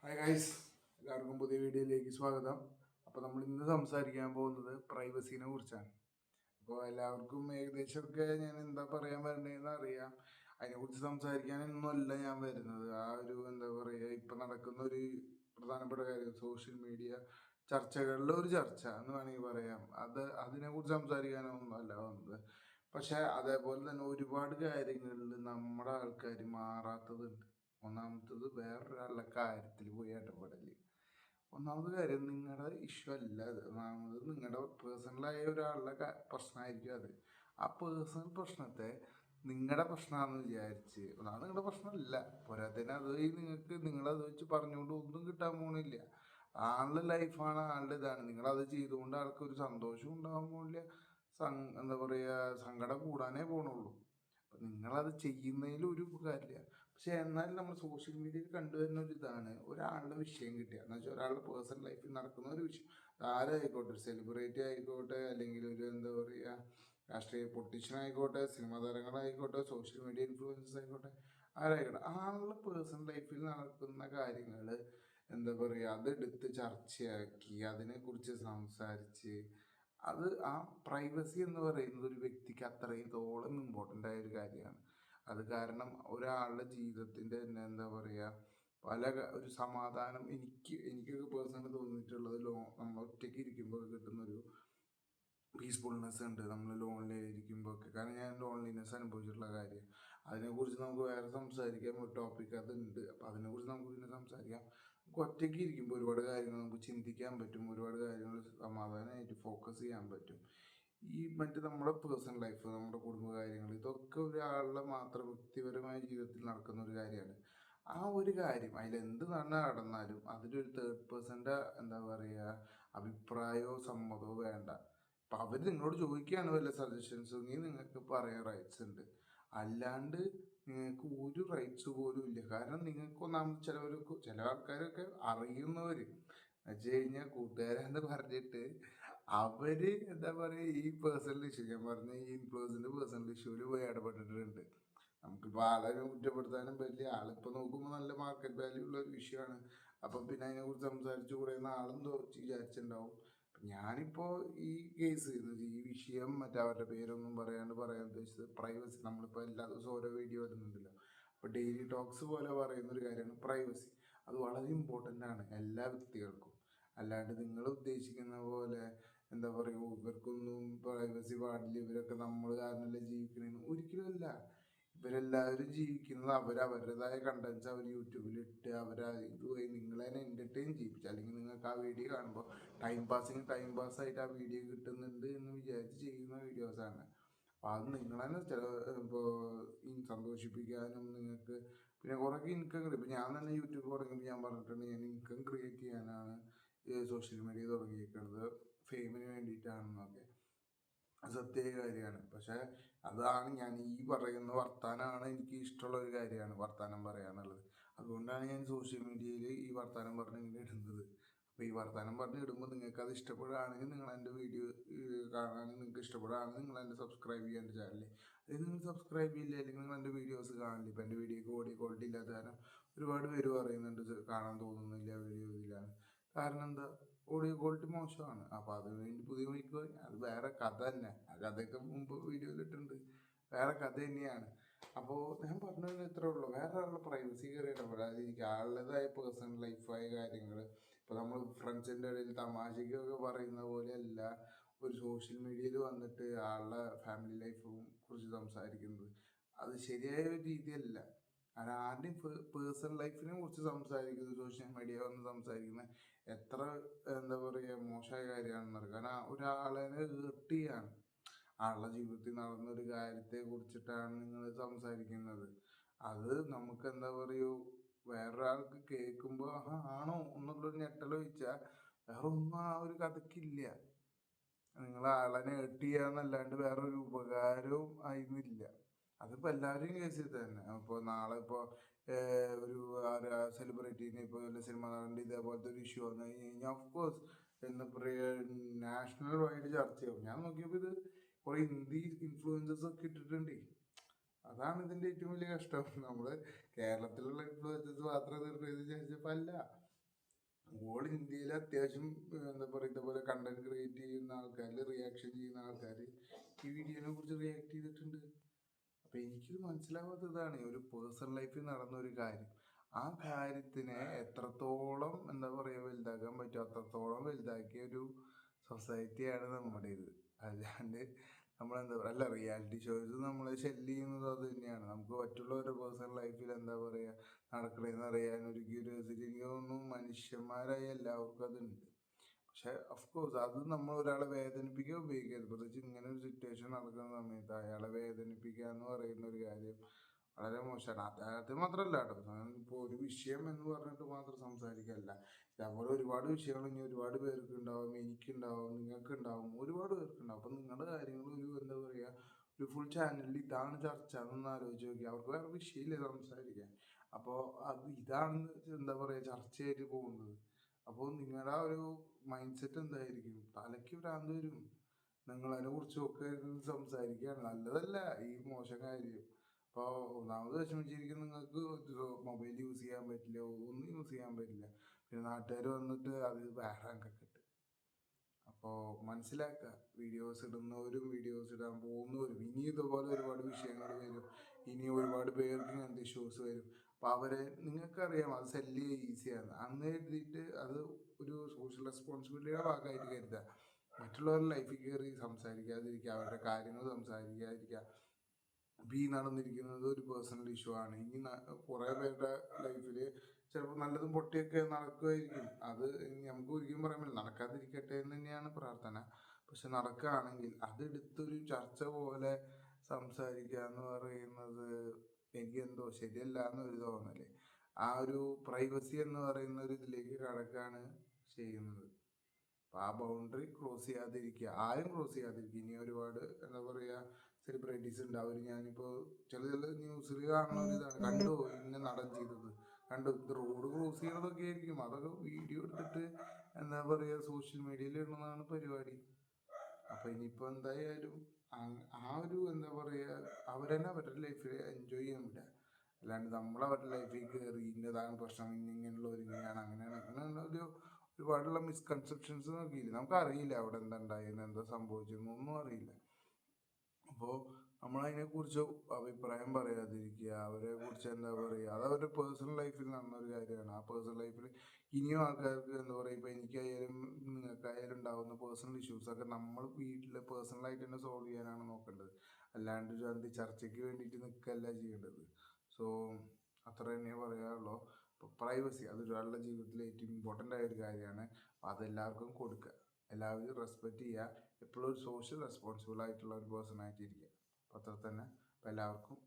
Hi guys, എല്ലാവർക്കും പുതിയ വീഡിയോയിലേക്ക് സ്വാഗതം. അപ്പോൾ നമ്മൾ ഇന്ന് സംസാരിക്കാൻ പോകുന്നത് പ്രൈവസീനെ കുറിച്ചാണ്. അപ്പോൾ എല്ലാവർക്കും ഏകദേശമൊക്കെ ഞാൻ എന്താ പറയാൻ വരേണ്ടതെന്ന് അറിയാം. അതിനെക്കുറിച്ച് സംസാരിക്കാനൊന്നുമല്ല ഞാൻ വരുന്നത്. ആ ഒരു എന്താ പറയുക, ഇപ്പം നടക്കുന്ന ഒരു പ്രധാനപ്പെട്ട കാര്യം സോഷ്യൽ മീഡിയ ചർച്ചകളിലെ ഒരു ചർച്ച എന്ന് വേണമെങ്കിൽ പറയാം. അതിനെക്കുറിച്ച് സംസാരിക്കാനൊന്നും അല്ല വന്നത്. പക്ഷെ അതേപോലെ തന്നെ ഒരുപാട് കാര്യങ്ങളിൽ നമ്മുടെ ആൾക്കാർ മാറാത്തതുണ്ട്. ഒന്നാമത്തത് വേറൊരാളുടെ കാര്യത്തിൽ പോയി ഇടപെടല്. ഒന്നാമത് കാര്യം നിങ്ങളുടെ ഇഷ്യൂ അല്ല അത്. ഒന്നാമത് നിങ്ങളുടെ പേഴ്സണലായ ഒരാളുടെ പ്രശ്നമായിരിക്കും അത്. ആ പേഴ്സണൽ പ്രശ്നത്തെ നിങ്ങളുടെ പ്രശ്നമാണെന്ന് വിചാരിച്ച് ഒന്നാമത് നിങ്ങളുടെ പ്രശ്നമല്ല. പോരാത്തതിന് അത് നിങ്ങളത് വെച്ച് പറഞ്ഞുകൊണ്ട് ഒന്നും കിട്ടാൻ പോണില്ല. ആളുടെ ലൈഫാണ്, ആളുടെ ഇതാണ്. നിങ്ങളത് ചെയ്തുകൊണ്ട് ആൾക്ക് ഒരു സന്തോഷം ഉണ്ടാകാൻ പോണില്ല. എന്താ പറയുക, സങ്കടം കൂടാനേ പോണുള്ളൂ. അപ്പം നിങ്ങളത് ചെയ്യുന്നതിൽ ഒരു കാര്യമില്ല. പക്ഷെ എന്നാലും നമ്മൾ സോഷ്യൽ മീഡിയയിൽ കണ്ടുവരുന്ന ഒരു ഇതാണ് ഒരാളുടെ വിഷയം കിട്ടുക എന്ന് വെച്ചാൽ ഒരാളുടെ പേഴ്സണൽ ലൈഫിൽ നടക്കുന്ന ഒരു വിഷയം. ആരായിക്കോട്ടെ, ഒരു സെലിബ്രിറ്റി ആയിക്കോട്ടെ, അല്ലെങ്കിൽ ഒരു എന്താ പറയുക രാഷ്ട്രീയ പൊളിറ്റീഷ്യൻ ആയിക്കോട്ടെ, സിനിമാ താരങ്ങളായിക്കോട്ടെ, സോഷ്യൽ മീഡിയ ഇൻഫ്ലുവൻസേഴ്സ് ആയിക്കോട്ടെ, ആരായിക്കോട്ടെ, ആളുടെ പേഴ്സണൽ ലൈഫിൽ നടക്കുന്ന കാര്യങ്ങൾ എന്താ പറയുക അതെടുത്ത് ചർച്ചയാക്കി അതിനെക്കുറിച്ച് സംസാരിച്ച് ആ പ്രൈവസി എന്ന് പറയുന്നത് ഒരു വ്യക്തിക്ക് അത്രത്തോളം ഇമ്പോർട്ടൻ്റ് ആയ ഒരു കാര്യമാണ്. അത് കാരണം ഒരാളുടെ ജീവിതത്തിൻ്റെ തന്നെ എന്താ പറയുക ഒരു സമാധാനം എനിക്കൊക്കെ പേഴ്സണലി തോന്നിയിട്ടുള്ളത് നമ്മൾ ഒറ്റയ്ക്ക് ഇരിക്കുമ്പോൾ കിട്ടുന്നൊരു പീസ്ഫുൾനെസ് ഉണ്ട് നമ്മൾ ലോൺലി ആയിരിക്കുമ്പോൾ ഒക്കെ. കാരണം ഞാൻ ലോൺലിനെസ് അനുഭവിച്ചിട്ടുള്ള കാര്യം. അതിനെക്കുറിച്ച് നമുക്ക് വേറെ സംസാരിക്കാം, ഒരു ടോപ്പിക് അതുണ്ട്. അപ്പം അതിനെക്കുറിച്ച് നമുക്ക് പിന്നെ സംസാരിക്കാം. നമുക്ക് ഒറ്റയ്ക്ക് ഇരിക്കുമ്പോൾ ഒരുപാട് കാര്യങ്ങൾ നമുക്ക് ചിന്തിക്കാൻ പറ്റും, ഒരുപാട് കാര്യങ്ങൾ സമാധാനമായിട്ട് ഫോക്കസ് ചെയ്യാൻ പറ്റും. നമ്മുടെ പേഴ്സണൽ ലൈഫ്, നമ്മുടെ കുടുംബകാര്യങ്ങൾ, ഇതൊക്കെ ഒരാളുടെ മാത്രം വ്യക്തിപരമായ ജീവിതത്തിൽ നടക്കുന്ന ഒരു കാര്യമാണ്. ആ ഒരു കാര്യം അതിലെന്ത് നടന്നാലും അതിലൊരു തേർഡ് പേഴ്സൻ്റെ എന്താ പറയുക അഭിപ്രായമോ സമ്മതമോ വേണ്ട. അപ്പം അവർ നിങ്ങളോട് ചോദിക്കുകയാണ് വല്ല സജഷൻസെങ്കിൽ നിങ്ങൾക്ക് പറയാൻ റൈറ്റ്സ് ഉണ്ട്. അല്ലാണ്ട് നിങ്ങൾക്ക് ഒരു റൈറ്റ്സ് പോലും ഇല്ല. കാരണം നിങ്ങൾക്ക് ഒന്നാമത് ചില ആൾക്കാരൊക്കെ അറിയുന്നവർ വെച്ച് കഴിഞ്ഞാൽ കൂട്ടുകാരെന്ന് പറഞ്ഞിട്ട് അവര് എന്താ പറയുക ഈ പേഴ്സണൽ ഇഷ്യൂ ഞാൻ പറഞ്ഞ ഈ ഇൻഫ്ലുവൻസിൻ്റെ പേഴ്സണൽ ഇഷ്യൂവിൽ പോയി ഇടപെട്ടിട്ടുണ്ട്. നമുക്കിപ്പോൾ ആളെ കുറ്റപ്പെടുത്താനും പറ്റില്ല. ആളിപ്പോൾ നോക്കുമ്പോൾ നല്ല മാർക്കറ്റ് വാല്യൂ ഉള്ള ഒരു വിഷയമാണ്. അപ്പം പിന്നെ അതിനെക്കുറിച്ച് സംസാരിച്ചു കൂടെ ആളും വിചാരിച്ചിട്ടുണ്ടാവും. ഞാനിപ്പോൾ ഈ കേസ് ഈ വിഷയം മറ്റവരുടെ പേരൊന്നും പറയാൻ ഉദ്ദേശിച്ചത് പ്രൈവസി. നമ്മളിപ്പോൾ എല്ലാ ദിവസവും ഓരോ വീഡിയോ ഇടുന്നുണ്ടല്ലോ. അപ്പോൾ ഡെയിലി ടോക്സ് പോലെ പറയുന്നൊരു കാര്യമാണ് പ്രൈവസി. അത് വളരെ ഇമ്പോർട്ടൻ്റ് ആണ് എല്ലാ വ്യക്തികൾക്കും. അല്ലാണ്ട് നിങ്ങൾ ഉദ്ദേശിക്കുന്ന പോലെ എന്താ പറയുക ഇവർക്കൊന്നും പ്രൈവസി പാടില്ല, ഇവരൊക്കെ നമ്മൾ കാരണമല്ലേ ജീവിക്കണമെന്ന് ഒരിക്കലുമല്ല. ഇവരെല്ലാവരും ജീവിക്കുന്നത് അവരവരുടേതായ കണ്ടൻസ് അവർ യൂട്യൂബിൽ ഇട്ട് ഇതുവഴി നിങ്ങളെ എൻ്റർടൈൻ ചെയ്യിപ്പിച്ചു. അല്ലെങ്കിൽ നിങ്ങൾക്ക് ആ വീഡിയോ കാണുമ്പോൾ ടൈം പാസ്സായിട്ട് ആ വീഡിയോ കിട്ടുന്നുണ്ട് എന്ന് വിചാരിച്ച് ചെയ്യുന്ന വീഡിയോസാണ്. അപ്പോൾ അത് നിങ്ങൾ തന്നെ ഇപ്പോൾ സന്തോഷിപ്പിക്കാനും നിങ്ങൾക്ക് പിന്നെ കുറേയൊക്കെ ഇൻകം കിട്ടും. ഇപ്പോൾ ഞാൻ തന്നെ യൂട്യൂബ് തുടങ്ങിയപ്പോൾ ഞാൻ പറഞ്ഞിട്ടുണ്ട് ഞാൻ ഇൻകം ക്രിയേറ്റ് ചെയ്യാനാണ് സോഷ്യൽ മീഡിയ തുടങ്ങിയിരിക്കുന്നത്, ഫെയിമിന് വേണ്ടിയിട്ടാണെന്നൊക്കെ. അത് സത്യമായ കാര്യമാണ്. പക്ഷേ അതാണ് ഞാൻ ഈ പറയുന്ന വർത്താനമാണ് എനിക്ക് ഇഷ്ടമുള്ള ഒരു കാര്യമാണ് വർത്താനം പറയാന്നുള്ളത്. അതുകൊണ്ടാണ് ഞാൻ സോഷ്യൽ മീഡിയയിൽ ഈ വർത്താനം പറഞ്ഞ് ഇങ്ങനെ ഇടുന്നത്. അപ്പോൾ ഈ വർത്താനം പറഞ്ഞ് ഇടുമ്പോൾ നിങ്ങൾക്ക് അത് ഇഷ്ടപ്പെടുകയാണെങ്കിൽ നിങ്ങൾ എൻ്റെ വീഡിയോ കാണുകയാണെങ്കിൽ നിങ്ങൾക്ക് ഇഷ്ടപ്പെടുകയാണെങ്കിൽ നിങ്ങൾ എൻ്റെ സബ്സ്ക്രൈബ് ചെയ്യാൻ എൻ്റെ ചാനൽ. അല്ലെങ്കിൽ നിങ്ങൾ സബ്സ്ക്രൈബ് ചെയ്യില്ല, അല്ലെങ്കിൽ നിങ്ങൾ എൻ്റെ വീഡിയോസ് കാണില്ല. ഇപ്പോൾ എൻ്റെ വീഡിയോക്ക് ഓഡിയോ ക്വാളിറ്റി ഇല്ലാത്ത കാരണം ഒരുപാട് പേര് പറയുന്നുണ്ട് കാണാൻ തോന്നുന്നില്ല, വീഡിയോ ഇതിലാണ്. കാരണം എന്താ, ഓഡിയോ ക്വാളിറ്റി മോശമാണ്. അപ്പോൾ അത് വേണ്ടി പുതിയ മൈക്ക് അത് വേറെ കഥ തന്നെ. ആ കഥയൊക്കെ മുമ്പ് വീഡിയോയിലിട്ടുണ്ട്, വേറെ കഥ തന്നെയാണ്. അപ്പോൾ ഞാൻ പറഞ്ഞത് ഇത്രേ ഉള്ളൂ. വേറെ ആളുടെ പ്രൈവസി കയറി ഇടപെടാതിരിക്കുക. ആളുടേതായ പേഴ്സണൽ ലൈഫായ കാര്യങ്ങൾ ഇപ്പോൾ നമ്മൾ ഫ്രണ്ട്സിൻ്റെ ഇടയിൽ തമാശയ്ക്കൊക്കെ പറയുന്ന പോലെയല്ല ഒരു സോഷ്യൽ മീഡിയയിൽ വന്നിട്ട് ആളുടെ ഫാമിലി ലൈഫും കുറിച്ച് സംസാരിക്കുന്നത്. അത് ശരിയായ ഒരു രീതിയല്ല. ആരുടെയും പേഴ്സണൽ ലൈഫിനെ കുറിച്ച് സംസാരിക്കുന്നത് സോഷ്യൽ മീഡിയ വന്ന് സംസാരിക്കുന്നത് എത്ര എന്താ പറയുക മോശമായ കാര്യമാണെന്ന് അറിയാം. കാരണം ഒരാളെ ഹേർട്ട് ചെയ്യാണ്. ആളുടെ ജീവിതത്തിൽ നടന്നൊരു കാര്യത്തെ കുറിച്ചിട്ടാണ് നിങ്ങൾ സംസാരിക്കുന്നത്. അത് നമുക്ക് എന്താ പറയുക വേറൊരാൾക്ക് കേൾക്കുമ്പോൾ ആണോ എന്നുള്ളൊരു ഞെട്ടൽ ചോദിച്ചാൽ വേറെ ഒന്നും ആ ഒരു കഥക്കില്ല. നിങ്ങൾ ആളെ ഹേർട്ട് ചെയ്യാന്നല്ലാണ്ട് വേറൊരു ഉപകാരവും അതിനില്ല. അതിപ്പോൾ എല്ലാവരും കേസിൽ തന്നെ. ഇപ്പോൾ നാളെ ഇപ്പോൾ ഒരു സെലിബ്രിറ്റീനെ ഇപ്പോൾ വല്ല സിനിമ നടൻ്റെ ഇതേപോലത്തെ ഒരു ഇഷ്യൂ വന്നു കഴിഞ്ഞാൽ ഓഫ് കോഴ്സ് എന്താ പറയുക നാഷണൽ വൈഡ് ചർച്ചയാവും. ഞാൻ നോക്കിയപ്പോൾ ഇത് കുറേ ഹിന്ദി ഇൻഫ്ലുവൻസേഴ്സ് ഒക്കെ ഇട്ടിട്ടുണ്ട്. അതാണ് ഇതിൻ്റെ ഏറ്റവും വലിയ കഷ്ടം. നമ്മൾ കേരളത്തിലുള്ള ഇൻഫ്ലുവൻസേഴ്സ് മാത്രമേ നിർണ്ണയിച്ച് വിചാരിച്ചപ്പോൾ അല്ല. ഓൾ ഇന്ത്യയിൽ അത്യാവശ്യം എന്താ പറയുക ഇതേപോലെ കണ്ടന്റ് ക്രിയേറ്റ് ചെയ്യുന്ന ആൾക്കാർ, റിയാക്ഷൻ ചെയ്യുന്ന ആൾക്കാർ ഈ വീഡിയോനെ കുറിച്ച് റിയാക്ട് ചെയ്തിട്ടുണ്ട്. അപ്പൊ എനിക്കിത് മനസ്സിലാവാത്തതാണ് ഒരു പേഴ്സണൽ ലൈഫിൽ നടന്ന ഒരു കാര്യം. ആ കാര്യത്തിനെ എത്രത്തോളം എന്താ പറയുക വലുതാക്കാൻ പറ്റും അത്രത്തോളം വലുതാക്കിയ ഒരു സൊസൈറ്റിയാണ് നമ്മുടേത്. അല്ലാണ്ട് നമ്മളെന്താ പറയുക, അല്ല റിയാലിറ്റി ഷോസ് നമ്മളെ ശല്യം ചെയ്യുന്നത് അത് തന്നെയാണ്. നമുക്ക് മറ്റുള്ളവരുടെ പേഴ്സണൽ ലൈഫിൽ എന്താ പറയുക നടക്കണേന്ന് അറിയാൻ ഒരു ക്യൂരിയോസിറ്റി എനിക്ക് തോന്നുന്നു മനുഷ്യന്മാരായ എല്ലാവർക്കും അതുണ്ട്. പക്ഷെ അഫ്കോഴ്സ് അത് നമ്മൾ ഒരാളെ വേദനിപ്പിക്കാൻ ഉപയോഗിക്കരുത്. പ്രത്യേകിച്ച് ഇങ്ങനെ ഒരു സിറ്റുവേഷൻ നടക്കുന്ന സമയത്ത് അയാളെ വേദനിപ്പിക്കുക എന്ന് പറയുന്ന ഒരു കാര്യം വളരെ മോശമാണ്. അദ്ദേഹത്തെ മാത്രമല്ല കേട്ടോ, ഇപ്പോൾ ഒരു വിഷയം എന്ന് പറഞ്ഞിട്ട് മാത്രം സംസാരിക്കല്ല. ഇതേപോലെ ഒരുപാട് വിഷയങ്ങൾ ഇനി ഒരുപാട് പേർക്ക് ഉണ്ടാവും, എനിക്കുണ്ടാവും, നിങ്ങൾക്കുണ്ടാവും, ഒരുപാട് പേർക്കുണ്ടാവും. അപ്പം നിങ്ങളുടെ കാര്യങ്ങൾ ഒരു എന്താ പറയുക ഒരു ഫുൾ ചാനലിൽ ഇതാണ് ചർച്ച എന്നൊന്ന് ആലോചിച്ച് നോക്കി. അവർക്ക് വേറെ വിഷയമില്ല സംസാരിക്കാൻ. അപ്പോൾ അത് ഇതാണ് എന്താ പറയുക ചർച്ചയായിട്ട് പോകുന്നത്. അപ്പോൾ നിങ്ങളുടെ ആ ഒരു മൈൻഡ് സെറ്റ് എന്തായിരിക്കും? തലയ്ക്ക് ഭ്രാന്ത് വരും. നിങ്ങൾ അതിനെ കുറിച്ചൊക്കെ ഇരുന്ന് സംസാരിക്കുകയാണ് നല്ലതല്ല ഈ മോശം കാര്യം. അപ്പോൾ ഒന്നാമത് വിഷമിച്ചിരിക്കും, നിങ്ങൾക്ക് മൊബൈൽ യൂസ് ചെയ്യാൻ പറ്റില്ല, ഒന്നും യൂസ് ചെയ്യാൻ പറ്റില്ല. പിന്നെ നാട്ടുകാർ വന്നിട്ട് അത് വേറാങ്കൊക്കെ ഇട്ട്. അപ്പോൾ മനസ്സിലാക്കുക, വീഡിയോസ് ഇടുന്നവരും വീഡിയോസ് ഇടാൻ പോകുന്നവരും ഇനി ഇതുപോലെ ഒരുപാട് വിഷയങ്ങൾ വരും. ഇനി ഒരുപാട് പേർക്ക് ഇങ്ങനത്തെ ഇഷ്യൂസ് വരും. അപ്പോൾ അവരെ നിങ്ങൾക്കറിയാം അത് സെല്ല് ചെയ്യുക ഈസിയാണ്. അന്ന് എഴുതിയിട്ട് അത് ഒരു സോഷ്യൽ റെസ്പോൺസിബിലിറ്റിയുടെ ഭാഗമായിട്ട് കരുതുക. മറ്റുള്ളവരുടെ ലൈഫിൽ കയറി സംസാരിക്കാതിരിക്കുക, അവരുടെ കാര്യങ്ങൾ സംസാരിക്കാതിരിക്കുക. ഈ നടന്നിരിക്കുന്നത് ഒരു പേഴ്സണൽ ഇഷ്യൂ ആണ്. ഇനി കുറേ പേരുടെ ലൈഫിൽ ചിലപ്പോൾ നല്ലതും പൊട്ടിയൊക്കെ നടക്കുമായിരിക്കും. അത് നമുക്ക് ഒരിക്കലും പറയാൻ പറ്റില്ല. നടക്കാതിരിക്കട്ടെ എന്ന് തന്നെയാണ് പ്രാർത്ഥന. പക്ഷെ നടക്കുകയാണെങ്കിൽ അതെടുത്തൊരു ചർച്ച പോലെ സംസാരിക്കുക എന്ന് പറയുന്നത് എനിക്ക് എന്തോ ശരിയല്ല എന്നൊരു തോന്നല്. ആ ഒരു പ്രൈവസി എന്ന് പറയുന്ന ഒരു ഇതിലേക്ക് കടക്കാണ് ചെയ്യുന്നത്. അപ്പോൾ ആ ബൗണ്ടറി ക്രോസ് ചെയ്യാതിരിക്കുക, ആരും ക്രോസ് ചെയ്യാതിരിക്കുക. ഇനി ഒരുപാട് എന്താ പറയുക സെലിബ്രിറ്റീസ് ഉണ്ട്. അവർ ഞാനിപ്പോൾ ചില ന്യൂസിൽ കാണുന്ന ഒരു ഇതാണ്, കണ്ടു ഇന്ന നടൻ ചെയ്തത്, കണ്ടു ഇത് റോഡ് ക്രോസ് ചെയ്യണതൊക്കെ ആയിരിക്കും. അതൊക്കെ വീഡിയോ എടുത്തിട്ട് എന്താ പറയുക സോഷ്യൽ മീഡിയയിൽ ഇടുന്നതാണ് പരിപാടി. അപ്പോൾ ഇനിയിപ്പോൾ എന്തായാലും ആ ഒരു എന്താ പറയുക അവരെന്നെ അവരുടെ ലൈഫിൽ എൻജോയ് ചെയ്യാൻ വിടുക. അല്ലാണ്ട് നമ്മൾ അവരുടെ ലൈഫിൽ കയറി ഇന്നതാണ് പ്രശ്നം, ഇങ്ങനെയുള്ളവർ ഇങ്ങനെയാണ് അങ്ങനെയാണ് അങ്ങനെയുള്ള ഒരുപാടുള്ള മിസ്കൺസെപ്ഷൻസ് നോക്കിയില്ല. നമുക്കറിയില്ല അവിടെ എന്താ ഉണ്ടായിരുന്നു, എന്താ സംഭവിച്ചതെന്ന് ഒന്നും അറിയില്ല. അപ്പോൾ നമ്മളതിനെക്കുറിച്ച് അഭിപ്രായം പറയാതിരിക്കുക. അവരെ കുറിച്ച് എന്താ പറയുക അത് അവരുടെ പേഴ്സണൽ ലൈഫിൽ നടന്നൊരു കാര്യമാണ്. ആ പേഴ്സണൽ ലൈഫിൽ ഇനിയും ആൾക്കാർക്ക് എന്താ പറയുക ഇപ്പോൾ എനിക്കായാലും നിങ്ങൾക്കായാലും ഉണ്ടാകുന്ന പേഴ്സണൽ ഇഷ്യൂസൊക്കെ നമ്മൾ വീട്ടിൽ പേഴ്സണലായിട്ട് തന്നെ സോൾവ് ചെയ്യാനാണ് നോക്കേണ്ടത്. അല്ലാണ്ട് ഒരു ചർച്ചയ്ക്ക് വേണ്ടിയിട്ട് നിൽക്കുകയല്ല ചെയ്യേണ്ടത്. സോ അത്ര തന്നെ പറയാനുള്ളൂ. ഇപ്പോൾ പ്രൈവസി അതൊരാളുടെ ജീവിതത്തിൽ ഏറ്റവും ഇമ്പോർട്ടൻ്റ് ആയ ഒരു കാര്യമാണ്. അപ്പോൾ അതെല്ലാവർക്കും കൊടുക്കുക, എല്ലാവരും റെസ്പെക്റ്റ് ചെയ്യുക, എപ്പോഴും ഒരു സോഷ്യൽ റെസ്പോൺസിബിൾ ആയിട്ടുള്ള ഒരു പേഴ്സൺ ആയിട്ടിരിക്കുക. അപ്പോൾ അത്ര തന്നെ. അപ്പോൾ എല്ലാവർക്കും